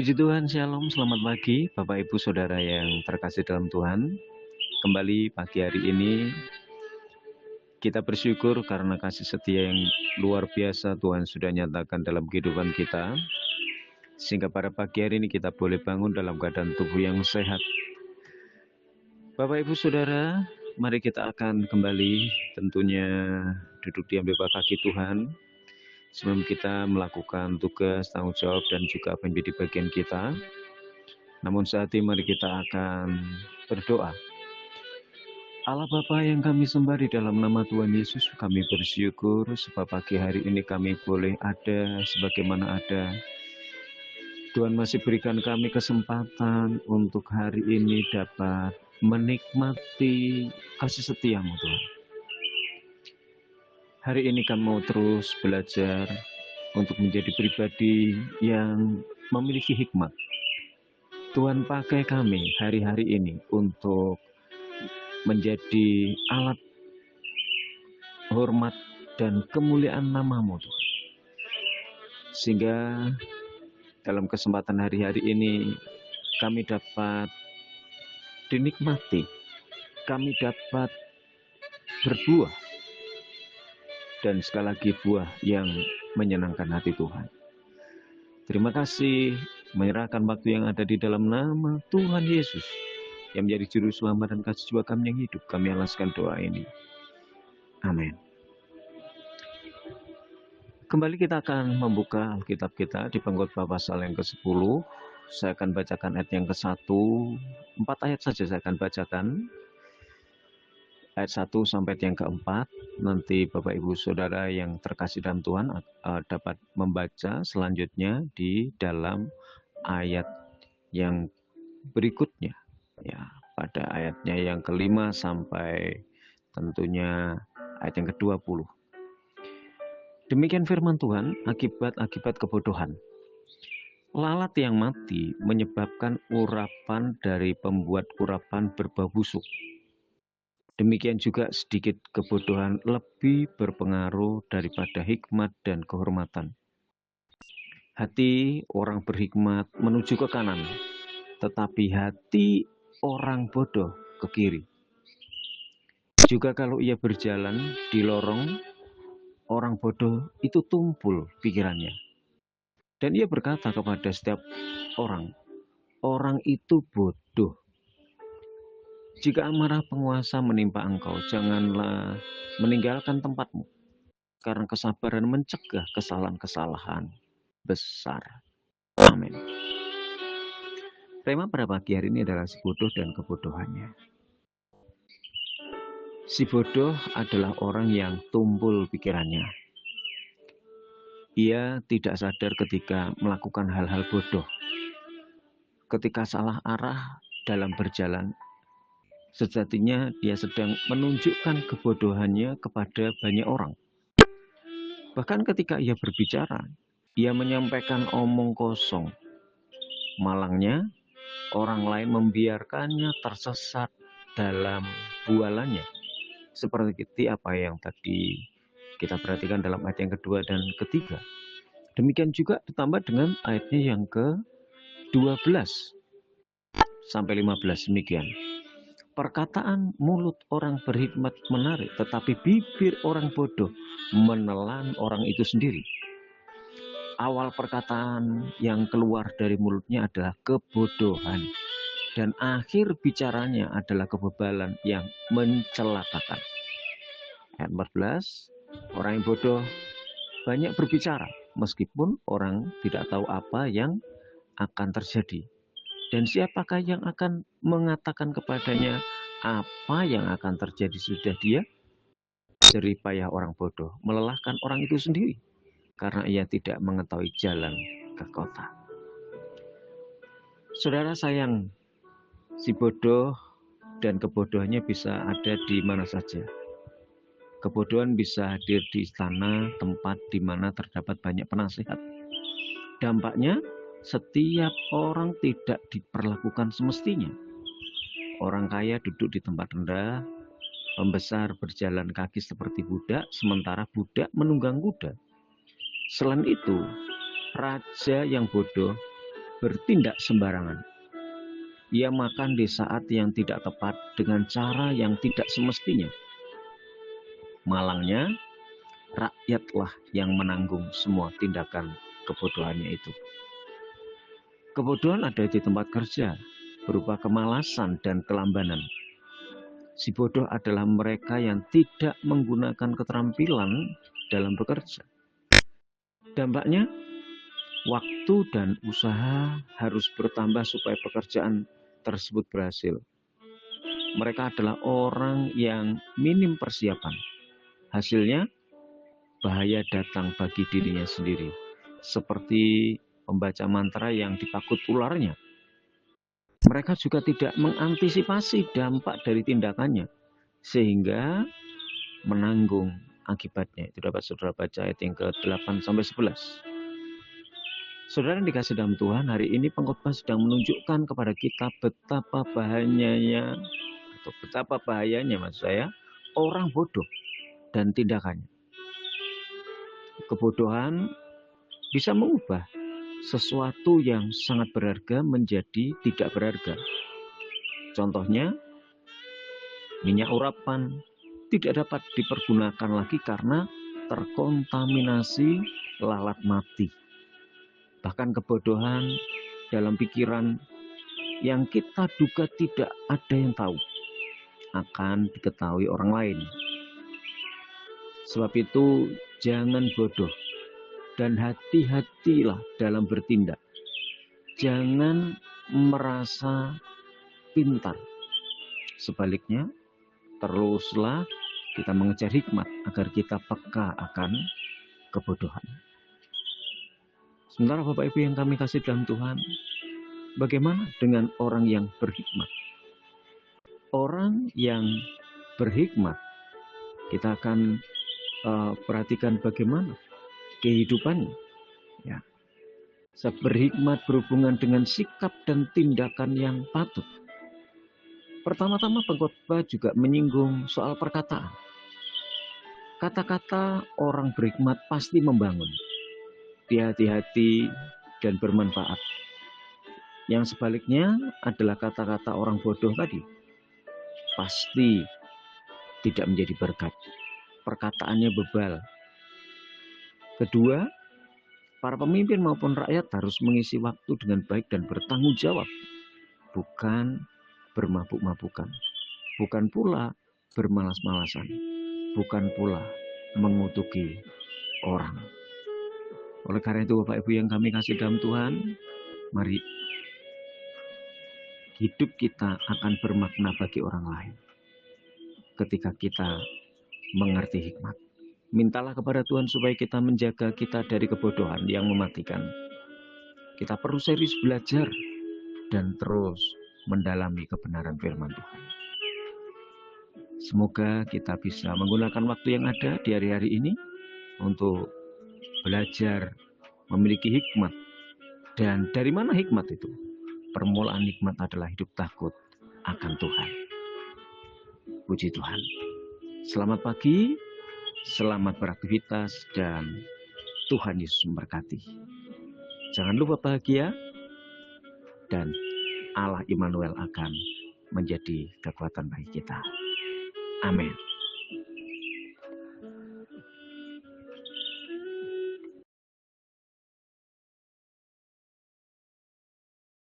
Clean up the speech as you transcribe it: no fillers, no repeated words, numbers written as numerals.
Puji Tuhan, Shalom, selamat pagi Bapak Ibu Saudara yang terkasih dalam Tuhan. Kembali pagi hari ini kita bersyukur karena kasih setia yang luar biasa Tuhan sudah nyatakan dalam kehidupan kita. Sehingga pada pagi hari ini kita boleh bangun dalam keadaan tubuh yang sehat. Bapak Ibu Saudara, mari kita akan kembali tentunya duduk diam di bawah kaki Tuhan. Sebelum kita melakukan tugas, tanggung jawab dan juga apa yang menjadi bagian kita. Namun saat ini mari kita akan berdoa. Allah Bapa yang kami sembah di dalam nama Tuhan Yesus, kami bersyukur sebab pagi hari ini kami boleh ada sebagaimana ada. Tuhan masih berikan kami kesempatan untuk hari ini dapat menikmati kasih setia-Mu Tuhan. Hari ini kami mau terus belajar untuk menjadi pribadi yang memiliki hikmat. Tuhan pakai kami hari-hari ini untuk menjadi alat hormat dan kemuliaan nama-Mu Tuhan. Sehingga dalam kesempatan hari-hari ini kami dapat dinikmati, kami dapat berbuah, dan sekali lagi buah yang menyenangkan hati Tuhan. Terima kasih, menyerahkan waktu yang ada di dalam nama Tuhan Yesus yang menjadi juru selamat dan kasih jiwa kami yang hidup. Kami alaskan doa ini. Amin. Kembali kita akan membuka Alkitab kita di Pengkhotbah pasal yang ke-10. Saya akan bacakan ayat yang ke-1. 4 ayat saja saya akan bacakan. Ayat 1 sampai yang ke-4. Nanti Bapak Ibu Saudara yang terkasih dalam Tuhan dapat membaca selanjutnya di dalam ayat yang berikutnya. Ya, pada ayatnya yang ke-5 sampai tentunya ayat yang ke-20. Demikian firman Tuhan, akibat-akibat kebodohan. Lalat yang mati menyebabkan urapan dari pembuat urapan berbau busuk. Demikian juga sedikit kebodohan lebih berpengaruh daripada hikmat dan kehormatan. Hati orang berhikmat menuju ke kanan, tetapi hati orang bodoh ke kiri. Juga kalau ia berjalan di lorong, orang bodoh itu tumpul pikirannya. Dan ia berkata kepada setiap orang, orang itu bodoh. Jika amarah penguasa menimpa engkau, janganlah meninggalkan tempatmu. Karena kesabaran mencegah kesalahan-kesalahan besar. Amin. Tema pada pagi hari ini adalah si bodoh dan kebodohannya. Si bodoh adalah orang yang tumpul pikirannya. Ia tidak sadar ketika melakukan hal-hal bodoh. Ketika salah arah dalam berjalan, sejatinya dia sedang menunjukkan kebodohannya kepada banyak orang. Bahkan ketika ia berbicara, ia menyampaikan omong kosong. Malangnya, orang lain membiarkannya tersesat dalam bualannya. Seperti apa yang tadi kita perhatikan dalam ayat yang kedua dan ketiga. Demikian juga ditambah dengan ayatnya yang ke-12 sampai 15 demikian. Perkataan mulut orang berhikmat menarik, tetapi bibir orang bodoh menelan orang itu sendiri. Awal perkataan yang keluar dari mulutnya adalah kebodohan, dan akhir bicaranya adalah kebebalan yang mencelakakan. Ayat 14, orang yang bodoh banyak berbicara, meskipun orang tidak tahu apa yang akan terjadi. Dan siapakah yang akan mengatakan kepadanya apa yang akan terjadi sudah dia? Jerih payah orang bodoh melelahkan orang itu sendiri, karena ia tidak mengetahui jalan ke kota. Saudara sayang, si bodoh dan kebodohannya bisa ada di mana saja. Kebodohan bisa hadir di istana, tempat di mana terdapat banyak penasihat. Dampaknya, setiap orang tidak diperlakukan semestinya. Orang kaya duduk di tempat rendah, pembesar berjalan kaki seperti budak, sementara budak menunggang kuda. Selain itu, raja yang bodoh bertindak sembarangan. Ia makan di saat yang tidak tepat dengan cara yang tidak semestinya. Malangnya, rakyatlah yang menanggung semua tindakan kebodohannya itu. Kebodohan ada di tempat kerja, berupa kemalasan dan kelambanan. Si bodoh adalah mereka yang tidak menggunakan keterampilan dalam bekerja. Dampaknya, waktu dan usaha harus bertambah supaya pekerjaan tersebut berhasil. Mereka adalah orang yang minim persiapan. Hasilnya, bahaya datang bagi dirinya sendiri, seperti pembaca mantra yang ditakut ularnya. Mereka juga tidak mengantisipasi dampak dari tindakannya, sehingga menanggung akibatnya. Itu dapat saudara baca ayat yang ke-8 sampai 11. Saudara yang dikasih dalam Tuhan, hari ini pengkhotbah sedang menunjukkan kepada kita betapa bahayanya maksud saya, orang bodoh dan tindakannya. Kebodohan bisa mengubah sesuatu yang sangat berharga menjadi tidak berharga. Contohnya, minyak urapan tidak dapat dipergunakan lagi karena terkontaminasi lalat mati. Bahkan kebodohan dalam pikiran yang kita duga tidak ada yang tahu akan diketahui orang lain. Sebab itu jangan bodoh dan hati-hatilah dalam bertindak. Jangan merasa pintar. Sebaliknya, teruslah kita mengejar hikmat agar kita peka akan kebodohan. Sementara Bapak Ibu yang kami kasih dalam Tuhan, bagaimana dengan orang yang berhikmat? Orang yang berhikmat, kita akan perhatikan bagaimana kehidupannya. Ya. Berhikmat berhubungan dengan sikap dan tindakan yang patut. Pertama-tama pengkhotbah juga menyinggung soal perkataan. Kata-kata orang berhikmat pasti membangun, hati-hati dan bermanfaat. Yang sebaliknya adalah kata-kata orang bodoh tadi, pasti tidak menjadi berkat. Perkataannya bebal. Kedua, para pemimpin maupun rakyat harus mengisi waktu dengan baik dan bertanggung jawab, bukan bermabuk-mabukan, bukan pula bermalas-malasan, bukan pula mengutuki orang. Oleh karena itu Bapak Ibu yang kami kasih dalam Tuhan, mari hidup kita akan bermakna bagi orang lain ketika kita mengerti hikmat. Mintalah kepada Tuhan supaya kita menjaga kita dari kebodohan yang mematikan. Kita perlu serius belajar dan terus mendalami kebenaran firman Tuhan. Semoga kita bisa menggunakan waktu yang ada di hari-hari ini untuk belajar memiliki hikmat. Dan dari mana hikmat itu? Permulaan hikmat adalah hidup takut akan Tuhan. Puji Tuhan. Selamat pagi, selamat beraktivitas, dan Tuhan Yesus memberkati. Jangan lupa bahagia, dan Allah Immanuel akan menjadi kekuatan bagi kita. Amin.